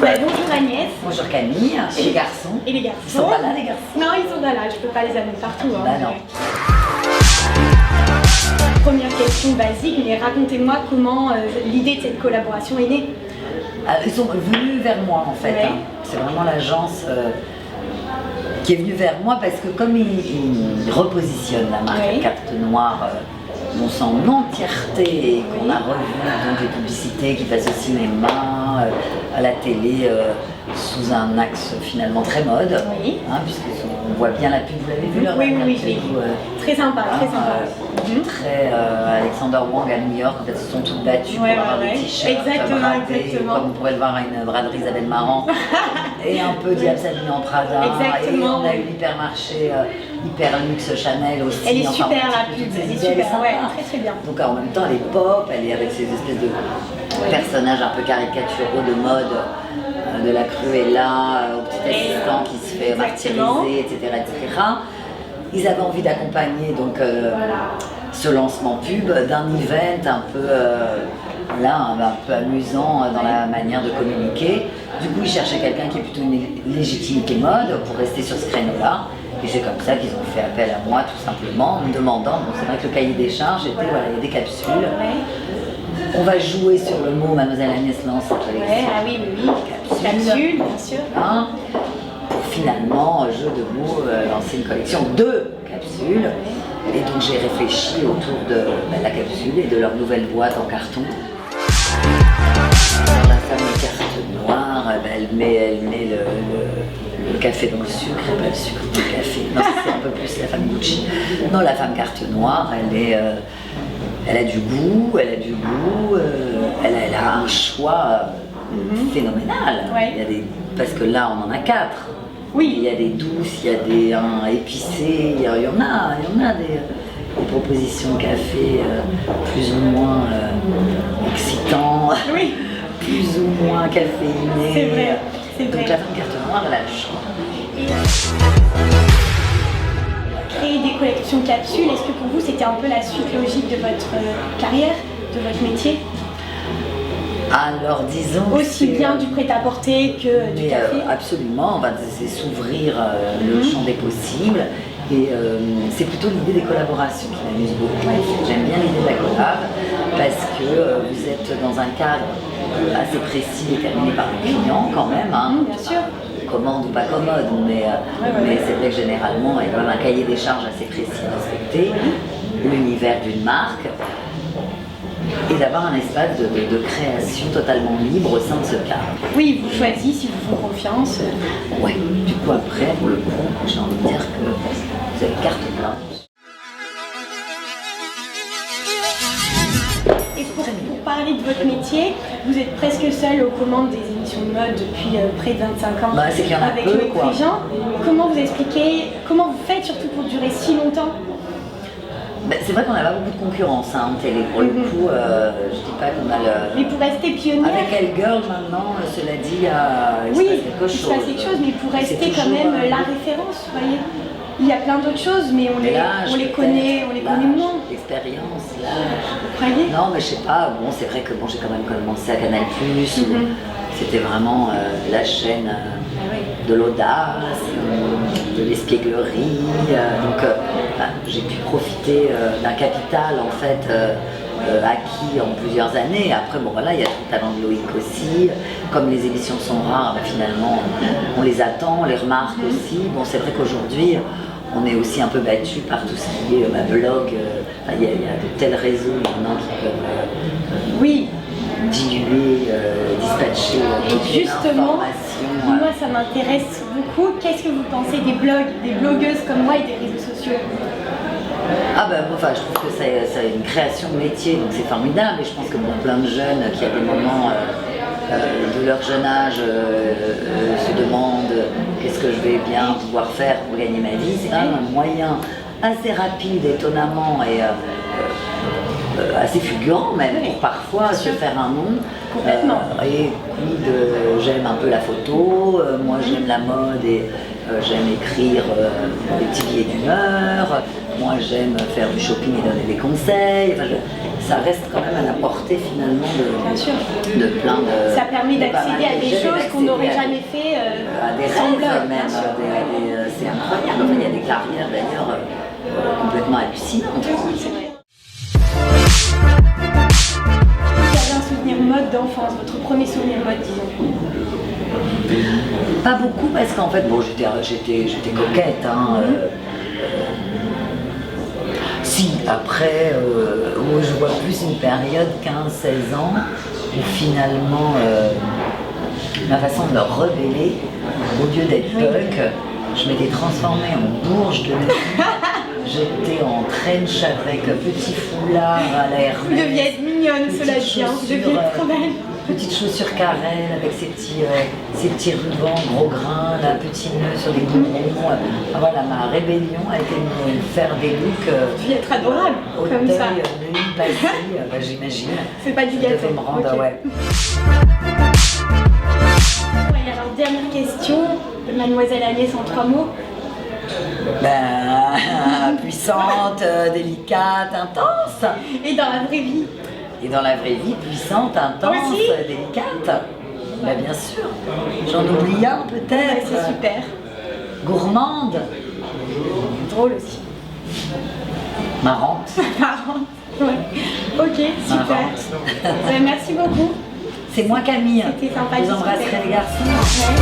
Bah, bonjour Agnès. Bonjour Camille. Et les garçons? Et les garçons? Ils sont pas là les garçons? Non, ils sont pas là, je peux pas les amener partout. Hein. Bah non. Première question basique, mais racontez-moi comment l'idée de cette collaboration est née. Ils sont venus vers moi en fait. Ouais. Hein. C'est vraiment l'agence qui est venue vers moi parce que comme ils repositionnent la marque Ouais. Carte Noire dans son entièreté et qu'on a revu donc les publicités qui passent au cinéma, à la télé sous un axe finalement très mode, Oui. hein, puisqu'on voit bien la pub, vous l'avez vu là? Oui, je l'ai vu. Très sympa, très sympa. Très Alexander Wang à New York, en fait, ils se sont toutes battus pour avoir des t-shirts bradés, comme on pourrait le voir à une braderie Isabelle Marant, et un peu Diable s'habille en Prada, Exactement. et on a eu l'hypermarché hyper luxe Chanel aussi. Elle est enfin, super un la petit peu pub, toutes elle ces est idées, super, sympa. ouais, très bien. Donc en même temps elle est pop, elle est avec ces espèces de personnages un peu caricaturaux de mode, de la Cruella au petit assistant qui se fait martyriser, etc., etc. Ils avaient envie d'accompagner donc ce lancement pub d'un event un peu, un peu amusant dans la manière de communiquer. Du coup, ils cherchaient quelqu'un qui est plutôt une légitimité mode pour rester sur ce créneau-là. Et c'est comme ça qu'ils ont fait appel à moi tout simplement en me demandant, bon, c'est vrai que le cahier des charges était, voilà, il y a des capsules. On va jouer sur le mot Mademoiselle Agnès lance sa collection. Ah oui, capsule, bien sûr. Hein, pour finalement, jeu de mots, lancer une collection de capsules. Et donc j'ai réfléchi autour de la capsule et de leur nouvelle boîte en carton. Alors, la fameuse carte noire, elle met le café dans le sucre, et pas le sucre dans le café. Non, c'est un peu plus la femme Gucci. Non, la femme carte noire, elle a du goût, elle a un choix phénoménal. Ouais. Il y a parce que là, on en a 4. Oui. Il y a des douces, il y a des épicés, il y en a des propositions de café plus ou moins excitants, Oui. plus ou moins caféinés. C'est vrai, c'est vrai. Donc la femme carte noire, elle a le choix. Créer des collections capsules, est-ce que pour vous c'était un peu la suite logique de votre carrière, de votre métier? Alors disons aussi bien du prêt-à-porter que du café. Absolument, c'est s'ouvrir le champ des possibles et c'est plutôt l'idée des collaborations qui m'amuse beaucoup. J'aime bien l'idée de la collab parce que vous êtes dans un cadre assez précis déterminé par le client quand même. Hein. Bien sûr. Commode ou pas commode, mais c'est vrai que généralement il y a quand même un cahier des charges assez précis à respecter, l'univers d'une marque. Et d'avoir un espace de création totalement libre au sein de ce cadre. Oui, vous choisissez, si vous font confiance. Oui, du coup après, pour le coup, j'ai envie de dire que vous avez carte blanche. Et pour parler de votre métier, vous êtes presque seul aux commandes des émissions de mode depuis près de 25 ans. C'est qu'il y en a avec peu, Loïc quoi. Prigent. Comment vous expliquez, comment vous faites surtout pour durer si longtemps? C'est vrai qu'on n'a pas beaucoup de concurrence en télé. Pour le coup, je dis pas qu'on a le... Mais pour rester pionnière... Avec Elle Girl maintenant, cela dit, il se passe quelque chose. Mais pour rester quand même la référence, vous voyez. Il y a plein d'autres choses, mais on les connaît moins. L'expérience, Vous croyez? Non, mais je sais pas, bon, c'est vrai que j'ai quand même commencé à Canal+, c'était vraiment la chaîne de l'audace, de l'espièglerie, donc j'ai pu profiter d'un capital en fait acquis en plusieurs années. Après bon voilà, il y a tout le talent de Loïc aussi, comme les émissions sont rares, finalement on les attend, on les remarque aussi. Bon c'est vrai qu'aujourd'hui on est aussi un peu battu par tout ce qui est blog, il y a de tels réseaux maintenant qui peuvent diluer, dispatcher toutes les informations. Moi ça m'intéresse beaucoup. Qu'est-ce que vous pensez des blogs, des blogueuses comme moi et des réseaux sociaux? Je trouve que c'est une création de métier, donc c'est formidable. Et je pense que pour plein de jeunes qui à des moments de leur jeune âge se demandent qu'est-ce que je vais bien pouvoir faire pour gagner ma vie, c'est quand même un moyen assez rapide, étonnamment et assez fulgurant même pour parfois se faire un nom. Complètement. Et j'aime un peu la photo, moi j'aime la mode et j'aime écrire des petits billets d'humeur, moi j'aime faire du shopping et donner des conseils. Enfin, ça reste quand même à la portée finalement Bien sûr. de plein de... Ça permet d'accéder à des choses qu'on n'aurait d'accéder jamais fait à des sans rêves blog. même, c'est incroyable. Enfin, il y a des carrières d'ailleurs complètement hallucinantes. C'est vrai. Vous avez un souvenir mode d'enfance, votre premier souvenir mode, disons? Pas beaucoup parce qu'en fait, bon, j'étais coquette. Hein, si, après, moi, je vois plus une période 15-16 ans où finalement ma façon de me rebeller, au lieu d'être punk, je m'étais transformée en bourge de nuit. J'étais en trench avec petit foulard à la Hermès. Vous deviez être mignonne, cela dit, vous deviez être trop belle. Petites chaussures carrel avec ces petits rubans gros grains, un petit nœud sur les bourrons. Voilà, ma rébellion a été de me faire des looks. Vous deviez être adorable, comme ça. Nuit passée, j'imagine. C'est pas du gâteau. Je devais me rendre, Okay. ouais. Ouais, alors, dernière question, Mademoiselle Agnès en 3 mots. Puissante, délicate, intense. Et dans la vraie vie? Et dans la vraie vie, puissante, intense, Aussi délicate. Bien sûr. J'en oublie un peut-être. C'est super. Gourmande. Drôle aussi. Marrante. Marrante. Ouais. Ok, super. Marrante. Merci beaucoup. C'est moi Camille. C'était sympa. Je vous embrasserai les garçons. Ouais.